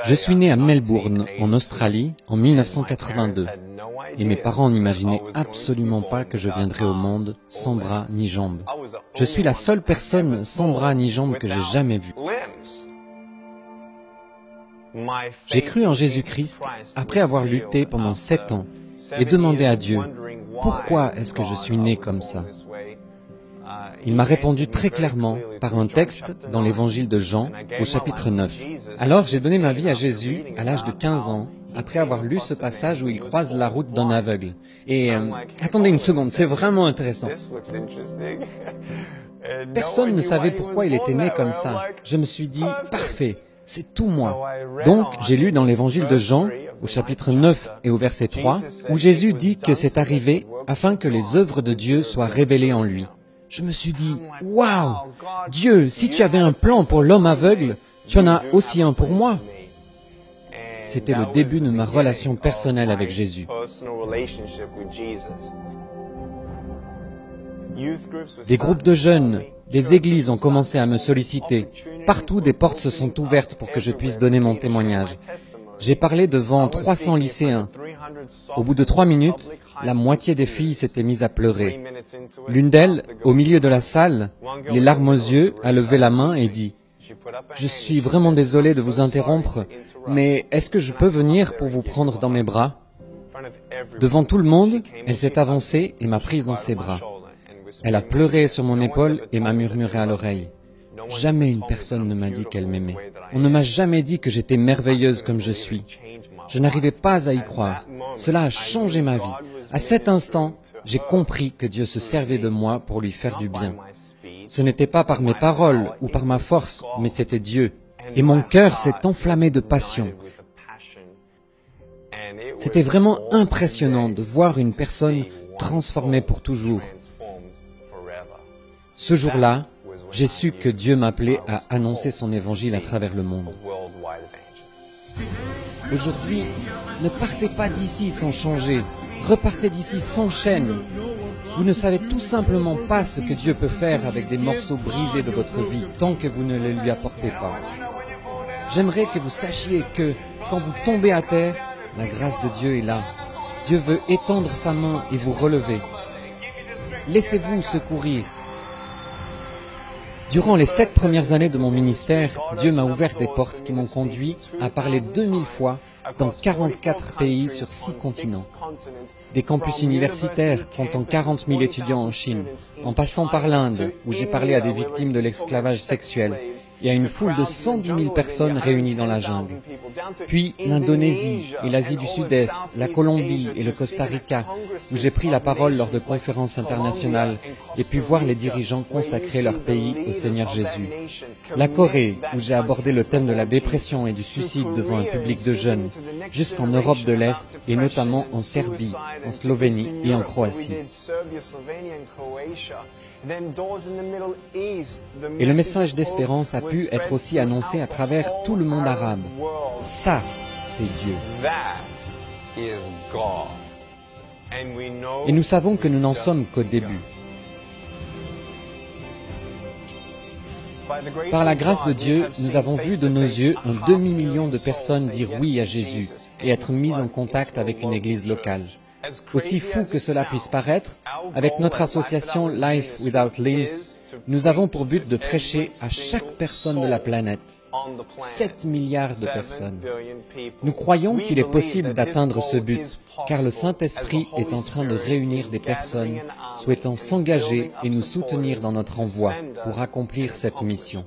Je suis né à Melbourne, en Australie, en 1982, et mes parents n'imaginaient absolument pas que je viendrais au monde sans bras ni jambes. Je suis la seule personne sans bras ni jambes que j'ai jamais vue. J'ai cru en Jésus-Christ après avoir lutté pendant 7 ans et demandé à Dieu, pourquoi est-ce que je suis né comme ça? Il m'a répondu très clairement par un texte dans l'évangile de Jean au chapitre 9. Alors j'ai donné ma vie à Jésus à l'âge de 15 ans, après avoir lu ce passage où il croise la route d'un aveugle. Et attendez une seconde, c'est vraiment intéressant. Personne ne savait pourquoi il était né comme ça. Je me suis dit, parfait, c'est tout moi. Donc j'ai lu dans l'évangile de Jean, au chapitre 9 et au verset 3, où Jésus dit que c'est arrivé afin que les œuvres de Dieu soient révélées en lui. Je me suis dit, waouh, Dieu, si tu avais un plan pour l'homme aveugle, tu en as aussi un pour moi. C'était le début de ma relation personnelle avec Jésus. Des groupes de jeunes, des églises ont commencé à me solliciter. Partout, des portes se sont ouvertes pour que je puisse donner mon témoignage. J'ai parlé devant 300 lycéens. Au bout de 3 minutes, la moitié des filles s'étaient mises à pleurer. L'une d'elles, au milieu de la salle, les larmes aux yeux, a levé la main et dit « Je suis vraiment désolée de vous interrompre, mais est-ce que je peux venir pour vous prendre dans mes bras ?» Devant tout le monde, elle s'est avancée et m'a prise dans ses bras. Elle a pleuré sur mon épaule et m'a murmuré à l'oreille. Jamais une personne ne m'a dit qu'elle m'aimait. On ne m'a jamais dit que j'étais merveilleuse comme je suis. Je n'arrivais pas à y croire. Cela a changé ma vie. À cet instant, j'ai compris que Dieu se servait de moi pour lui faire du bien. Ce n'était pas par mes paroles ou par ma force, mais c'était Dieu. Et mon cœur s'est enflammé de passion. C'était vraiment impressionnant de voir une personne transformée pour toujours. Ce jour-là, j'ai su que Dieu m'appelait à annoncer son évangile à travers le monde. Aujourd'hui, ne partez pas d'ici sans changer. Repartez d'ici sans chaîne. Vous ne savez tout simplement pas ce que Dieu peut faire avec des morceaux brisés de votre vie tant que vous ne les lui apportez pas. J'aimerais que vous sachiez que quand vous tombez à terre, la grâce de Dieu est là. Dieu veut étendre sa main et vous relever. Laissez-vous secourir. Durant les 7 premières années de mon ministère, Dieu m'a ouvert des portes qui m'ont conduit à parler 2000 fois dans 44 pays sur 6 continents. Des campus universitaires comptant 40 000 étudiants en Chine, en passant par l'Inde, où j'ai parlé à des victimes de l'esclavage sexuel, et à une foule de 110 000 personnes réunies dans la jungle. Puis l'Indonésie et l'Asie du Sud-Est, la Colombie et le Costa Rica, où j'ai pris la parole lors de conférences internationales et pu voir les dirigeants consacrer leur pays au Seigneur Jésus. La Corée, où j'ai abordé le thème de la dépression et du suicide devant un public de jeunes, jusqu'en Europe de l'Est et notamment en Serbie, en Slovénie et en Croatie. Et le message d'espérance a pu être aussi annoncé à travers tout le monde arabe. Ça, c'est Dieu. Et nous savons que nous n'en sommes qu'au début. Par la grâce de Dieu, nous avons vu de nos yeux un demi-million de personnes dire oui à Jésus et être mises en contact avec une église locale. Aussi fou que cela puisse paraître, avec notre association Life Without Limbs, nous avons pour but de prêcher à chaque personne de la planète, 7 milliards de personnes. Nous croyons qu'il est possible d'atteindre ce but, car le Saint-Esprit est en train de réunir des personnes souhaitant s'engager et nous soutenir dans notre envoi pour accomplir cette mission.